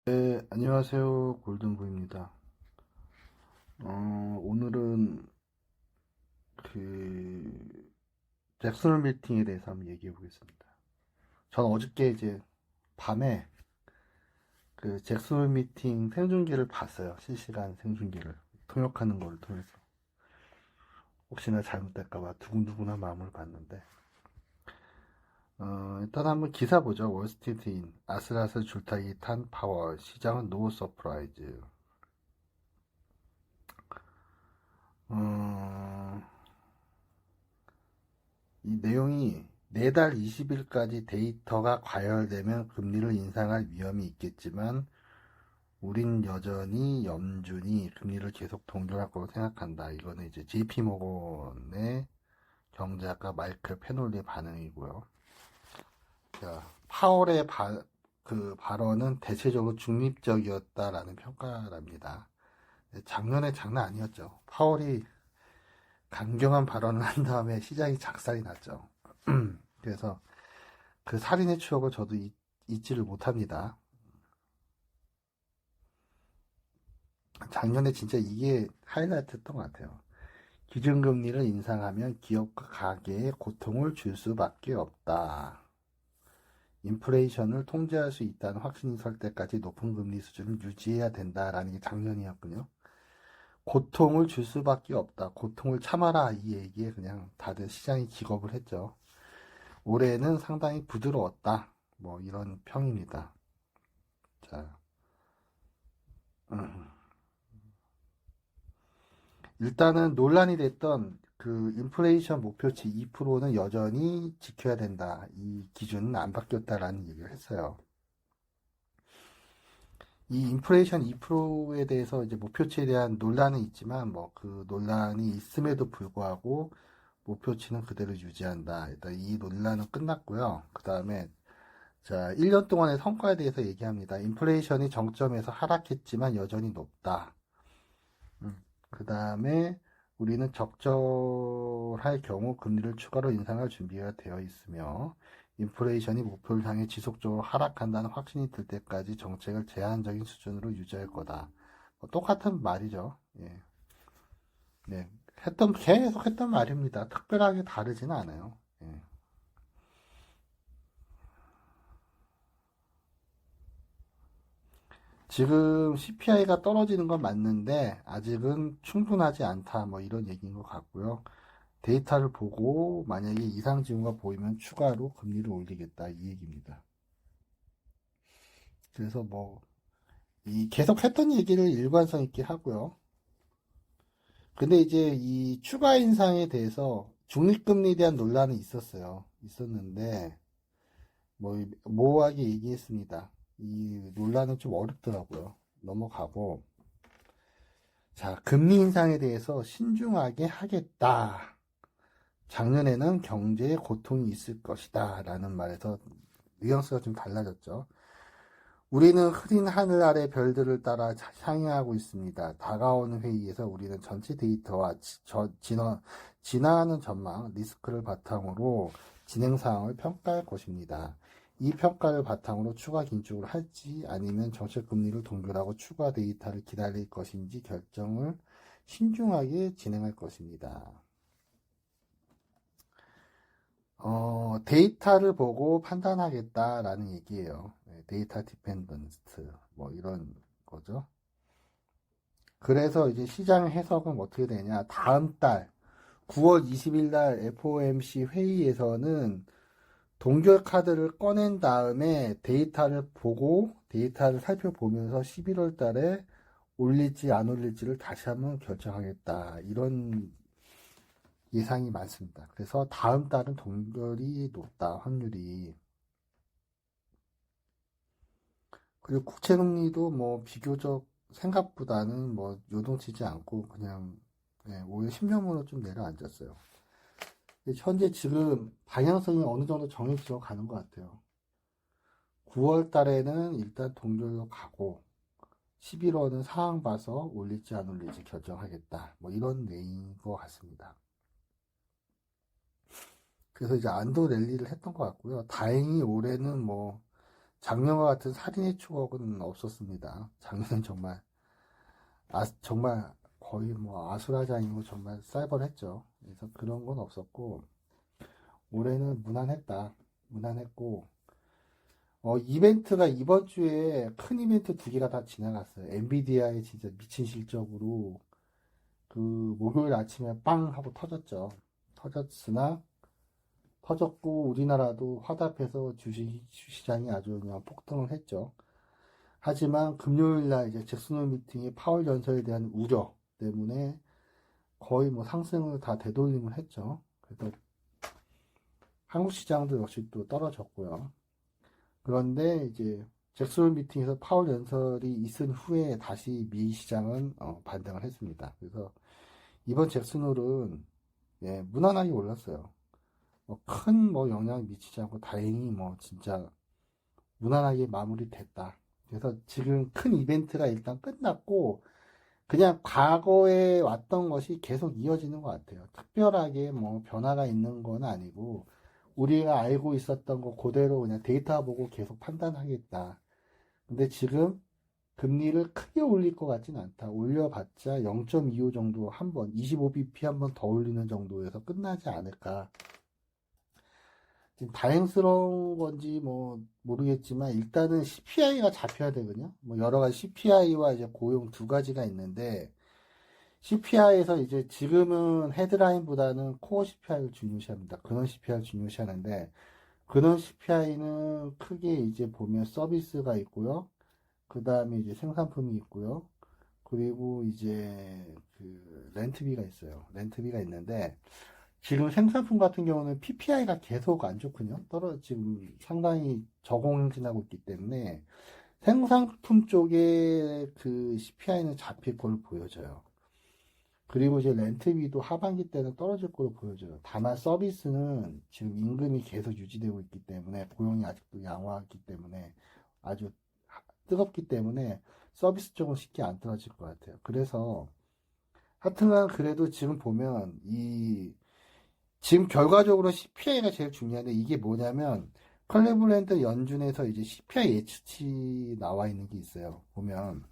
네, 안녕하세요. 골든부입니다. 오늘은 그 잭슨 미팅에 대해서 한번 얘기해 보겠습니다. 저는 어저께 이제 밤에 그 잭슨 미팅 생중계를 봤어요. 실시간 생중계를 통역하는 걸 통해서 혹시나 잘못될까봐 두근두근한 마음을 봤는데 일단 한번 기사 보죠. 월스트리트인 아슬아슬 줄타기 탄 파월 시장은 노 서프라이즈. 어, 이 내용이 내달 20일까지 데이터가 과열되면 금리를 인상할 위험이 있겠지만 우린 여전히 염준이 금리를 계속 동결할 거로 생각한다. 이거는 이제 JP모건의 경제학가 마이클 페놀리의 반응이고요. 자, 파월의 그 발언은 대체적으로 중립적이었다라는 평가랍니다. 작년에 장난 아니었죠. 파월이 강경한 발언을 한 다음에 시장이 작살이 났죠. 그래서 그 살인의 추억을 저도 잊지를 못합니다. 작년에 진짜 이게 하이라이트였던 것 같아요. 기준금리를 인상하면 기업과 가계에 고통을 줄 수밖에 없다. 인플레이션을 통제할 수 있다는 확신이 설 때까지 높은 금리 수준을 유지해야 된다라는 게 작년이었군요. 고통을 줄 수밖에 없다. 고통을 참아라. 이 얘기에 그냥 다들 시장이 기겁을 했죠. 올해는 상당히 부드러웠다. 뭐 이런 평입니다. 자, 일단은 논란이 됐던 그 인플레이션 목표치 2%는 여전히 지켜야 된다. 이 기준은 안 바뀌었다라는 얘기를 했어요. 이 인플레이션 2%에 대해서 이제 목표치에 대한 논란은 있지만 뭐 그 논란이 있음에도 불구하고 목표치는 그대로 유지한다. 일단 이 논란은 끝났고요. 그 다음에 자, 1년 동안의 성과에 대해서 얘기합니다. 인플레이션이 정점에서 하락했지만 여전히 높다. 그 다음에 우리는 적절할 경우 금리를 추가로 인상할 준비가 되어 있으며 인플레이션이 목표를 향해 지속적으로 하락한다는 확신이 들 때까지 정책을 제한적인 수준으로 유지할 거다. 뭐 똑같은 말이죠. 예. 네. 계속 했던 말입니다. 특별하게 다르지는 않아요. 예. 지금 CPI가 떨어지는 건 맞는데 아직은 충분하지 않다. 뭐 이런 얘기인 것 같고요. 데이터를 보고 만약에 이상 징후가 보이면 추가로 금리를 올리겠다 이 얘기입니다. 그래서 뭐 이 계속 했던 얘기를 일관성 있게 하고요. 근데 이제 이 추가 인상에 대해서 중립금리에 대한 논란이 있었어요. 있었는데 뭐 모호하게 얘기했습니다. 이 논란은 좀 어렵더라고요. 넘어가고 자 금리 인상에 대해서 신중하게 하겠다. 작년에는 경제에 고통이 있을 것이다 라는 말에서 뉘앙스가 좀 달라졌죠. 우리는 흐린 하늘 아래 별들을 따라 향해하고 있습니다. 다가오는 회의에서 우리는 전체 데이터와 진화하는 전망, 리스크를 바탕으로 진행 사항을 평가할 것입니다. 이 평가를 바탕으로 추가 긴축을 할지 아니면 정책 금리를 동결하고 추가 데이터를 기다릴 것인지 결정을 신중하게 진행할 것입니다. 데이터를 보고 판단하겠다라는 얘기예요. 데이터 디펜던트 뭐 이런 거죠. 그래서 이제 시장 해석은 어떻게 되냐? 다음 달 9월 20일 날 FOMC 회의에서는 동결 카드를 꺼낸 다음에 데이터를 보고 데이터를 살펴보면서 11월 달에 올릴지 안 올릴지를 다시 한번 결정하겠다. 이런 예상이 많습니다. 그래서 다음 달은 동결이 높다, 확률이. 그리고 국채금리도 뭐 비교적 생각보다는 뭐 요동치지 않고 그냥 오히려 10년으로 좀 내려앉았어요. 현재 지금 방향성이 어느 정도 정해져 가는 것 같아요. 9월 달에는 일단 동결로 가고 11월은 상황 봐서 올릴지 안 올릴지 결정하겠다. 뭐 이런 내용인 것 같습니다. 그래서 이제 안도 랠리를 했던 것 같고요. 다행히 올해는 뭐 작년과 같은 살인의 추억은 없었습니다. 작년은 정말, 정말 거의 뭐 아수라장이고 정말 쌀벌했죠. 그래서 그런 건 없었고, 올해는 무난했다. 무난했고, 이벤트가 이번 주에 큰 이벤트 두 개가 다 지나갔어요. 엔비디아의 진짜 미친 실적으로 그 목요일 아침에 빵 하고 터졌죠. 터졌으나 터졌고 우리나라도 화답해서 주시장이 아주 그냥 폭등을 했죠. 하지만 금요일 날 이제 잭슨홀 미팅의 파월 연설에 대한 우려 때문에 거의 뭐 상승을 다 되돌림을 했죠. 그래서 한국 시장도 역시 또 떨어졌고요. 그런데 이제 잭슨 미팅에서 파월 연설이 있은 후에 다시 미 시장은 반등을 했습니다. 그래서 이번 잭슨홀은 예, 무난하게 올랐어요. 큰 뭐 영향을 미치지 않고 다행히 뭐 진짜 무난하게 마무리됐다. 그래서 지금 큰 이벤트가 일단 끝났고 그냥 과거에 왔던 것이 계속 이어지는 것 같아요. 특별하게 뭐 변화가 있는 건 아니고 우리가 알고 있었던 거 그대로 그냥 데이터 보고 계속 판단하겠다. 근데 지금 금리를 크게 올릴 것 같진 않다. 올려봤자 0.25 정도 한 번, 25bp 한 번 더 올리는 정도에서 끝나지 않을까. 지금 다행스러운 건지 뭐 모르겠지만 일단은 CPI가 잡혀야 되거든요. 뭐 여러 가지 CPI와 이제 고용 두 가지가 있는데 CPI에서 이제 지금은 헤드라인보다는 코어 CPI를 중요시합니다. 근원 CPI를 중요시하는데 근원 CPI는 크게 이제 보면 서비스가 있고요. 그 다음에 이제 생산품이 있고요. 그리고 이제 그 렌트비가 있어요. 렌트비가 있는데 지금 생산품 같은 경우는 PPI가 계속 안 좋거든요. 지금 상당히 저공행진하고 있기 때문에 생산품 쪽에 그 CPI는 잡힐 걸 보여져요. 그리고 이제 렌트비도 하반기 때는 떨어질 걸로 보여져요. 다만 서비스는 지금 임금이 계속 유지되고 있기 때문에 고용이 아직도 양호하기 때문에 아주 뜨겁기 때문에 서비스 쪽은 쉽게 안 떨어질 것 같아요. 그래서 하여튼간 그래도 지금 보면 지금 결과적으로 CPI가 제일 중요한데 이게 뭐냐면 클리블랜드 연준에서 이제 CPI 예측치 나와 있는 게 있어요. 보면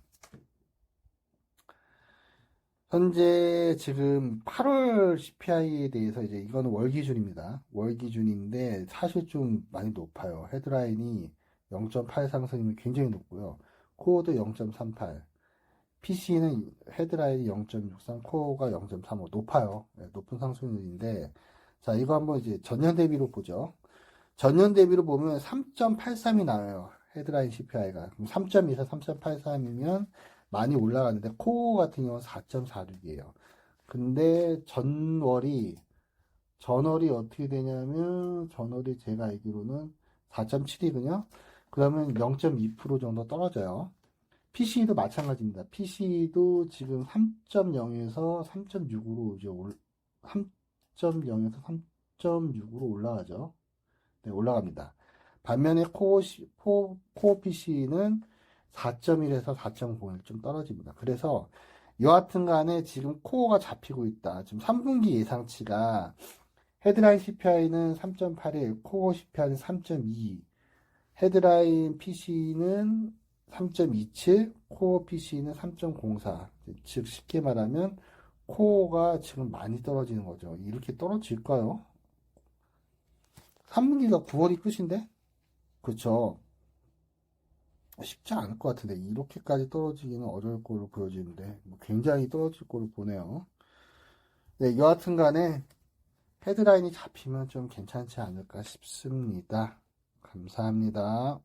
현재 지금 8월 CPI에 대해서 이제 이거는 월 기준입니다. 월 기준인데 사실 좀 많이 높아요. 헤드라인이 0.8 상승이면 굉장히 높고요. 코어도 0.38. PC는 헤드라인이 0.63, 코어가 0.35. 높아요. 네, 높은 상승률인데 자, 이거 한번 이제 전년 대비로 보죠. 전년 대비로 보면 3.83이 나와요. 헤드라인 CPI가. 그럼 3.24, 3.83이면 많이 올라가는데 코어 같은 경우는 4.46이에요. 근데 전월이 어떻게 되냐면 전월이 제가 알기로는 4.7이거든요. 그러면 0.2% 정도 떨어져요. PC도 마찬가지입니다. PC도 지금 3.0에서 3.6으로 이제 3.0에서 3.6으로 올라가죠. 네, 올라갑니다. 반면에 코어 PC는 4.1에서 4.01 좀 떨어집니다. 그래서 여하튼 간에 지금 코어가 잡히고 있다. 지금 3분기 예상치가 헤드라인 CPI는 3.81, 코어 CPI는 3.2, 헤드라인 PC는 3.27, 코어 PC는 3.04. 즉 쉽게 말하면 코어가 지금 많이 떨어지는 거죠. 이렇게 떨어질까요? 3분기가 9월이 끝인데? 그쵸. 쉽지 않을 것 같은데 이렇게까지 떨어지기는 어려울 걸로 보여지는데 뭐 굉장히 떨어질 걸로 보네요. 네, 여하튼 간에 헤드라인이 잡히면 좀 괜찮지 않을까 싶습니다. 감사합니다.